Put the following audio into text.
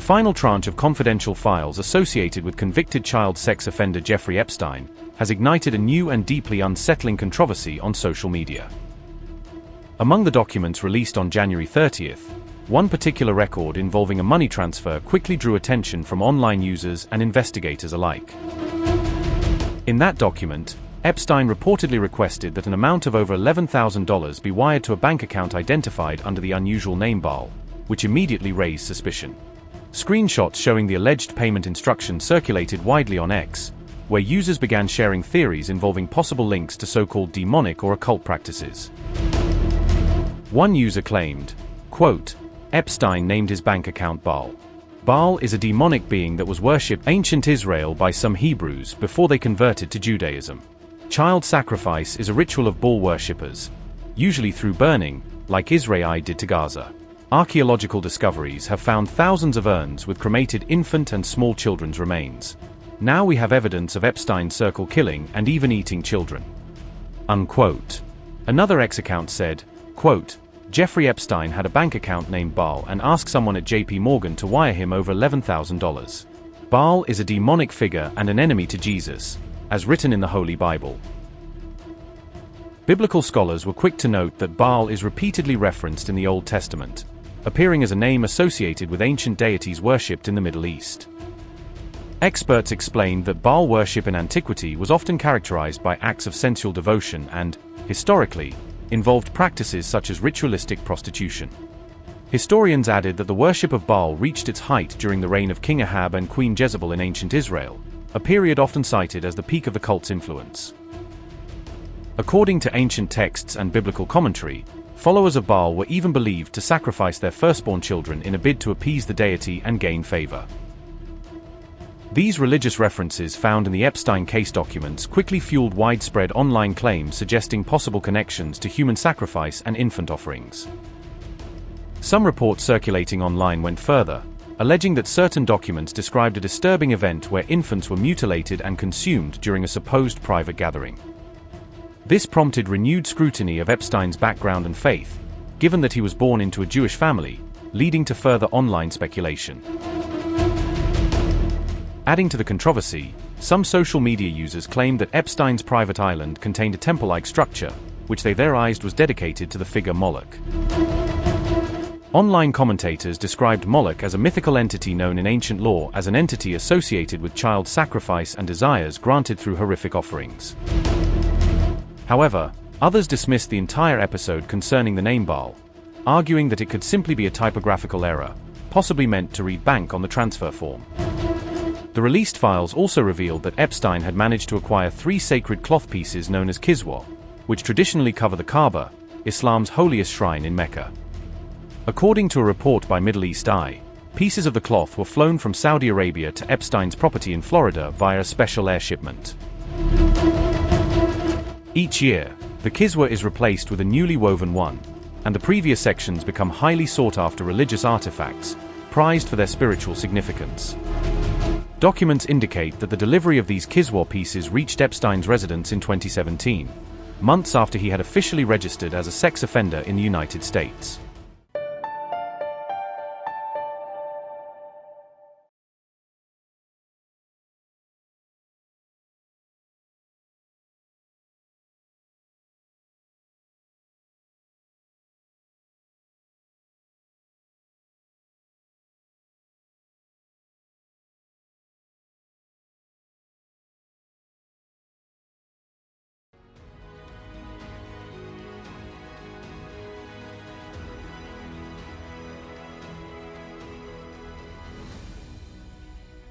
final tranche of confidential files associated with convicted child sex offender Jeffrey Epstein has ignited a new and deeply unsettling controversy on social media. Among the documents released on January 30th, one particular record involving a money transfer quickly drew attention from online users and investigators alike. In that document, Epstein reportedly requested that an amount of over $11,000 be wired to a bank account identified under the unusual name Baal, which immediately raised suspicion. Screenshots showing the alleged payment instructions circulated widely on X, where users began sharing theories involving possible links to so-called demonic or occult practices. One user claimed, quote, Epstein named his bank account Baal. Baal is a demonic being that was worshipped in ancient Israel by some Hebrews before they converted to Judaism. Child sacrifice is a ritual of Baal worshippers, usually through burning, like Israel did to Gaza. Archaeological discoveries have found thousands of urns with cremated infant and small children's remains. Now we have evidence of Epstein's circle killing and even eating children. Unquote. Another X account said, quote, Jeffrey Epstein had a bank account named Baal and asked someone at JP Morgan to wire him over $11,000. Baal is a demonic figure and an enemy to Jesus, as written in the Holy Bible. Biblical scholars were quick to note that Baal is repeatedly referenced in the Old Testament, appearing as a name associated with ancient deities worshipped in the Middle East. Experts explained that Baal worship in antiquity was often characterized by acts of sensual devotion and, historically, involved practices such as ritualistic prostitution. Historians added that the worship of Baal reached its height during the reign of King Ahab and Queen Jezebel in ancient Israel, a period often cited as the peak of the cult's influence. According to ancient texts and biblical commentary, followers of Baal were even believed to sacrifice their firstborn children in a bid to appease the deity and gain favor. These religious references found in the Epstein case documents quickly fueled widespread online claims suggesting possible connections to human sacrifice and infant offerings. Some reports circulating online went further, alleging that certain documents described a disturbing event where infants were mutilated and consumed during a supposed private gathering. This prompted renewed scrutiny of Epstein's background and faith, given that he was born into a Jewish family, leading to further online speculation. Adding to the controversy, some social media users claimed that Epstein's private island contained a temple-like structure, which they theorized was dedicated to the figure Moloch. Online commentators described Moloch as a mythical entity known in ancient lore as an entity associated with child sacrifice and desires granted through horrific offerings. However, others dismissed the entire episode concerning the name Baal, arguing that it could simply be a typographical error, possibly meant to read bank on the transfer form. The released files also revealed that Epstein had managed to acquire 3 sacred cloth pieces known as kiswa, which traditionally cover the Kaaba, Islam's holiest shrine in Mecca. According to a report by Middle East Eye, pieces of the cloth were flown from Saudi Arabia to Epstein's property in Florida via a special air shipment. Each year, the kiswa is replaced with a newly woven one, and the previous sections become highly sought-after religious artifacts, prized for their spiritual significance. Documents indicate that the delivery of these kiswa pieces reached Epstein's residence in 2017, months after he had officially registered as a sex offender in the United States.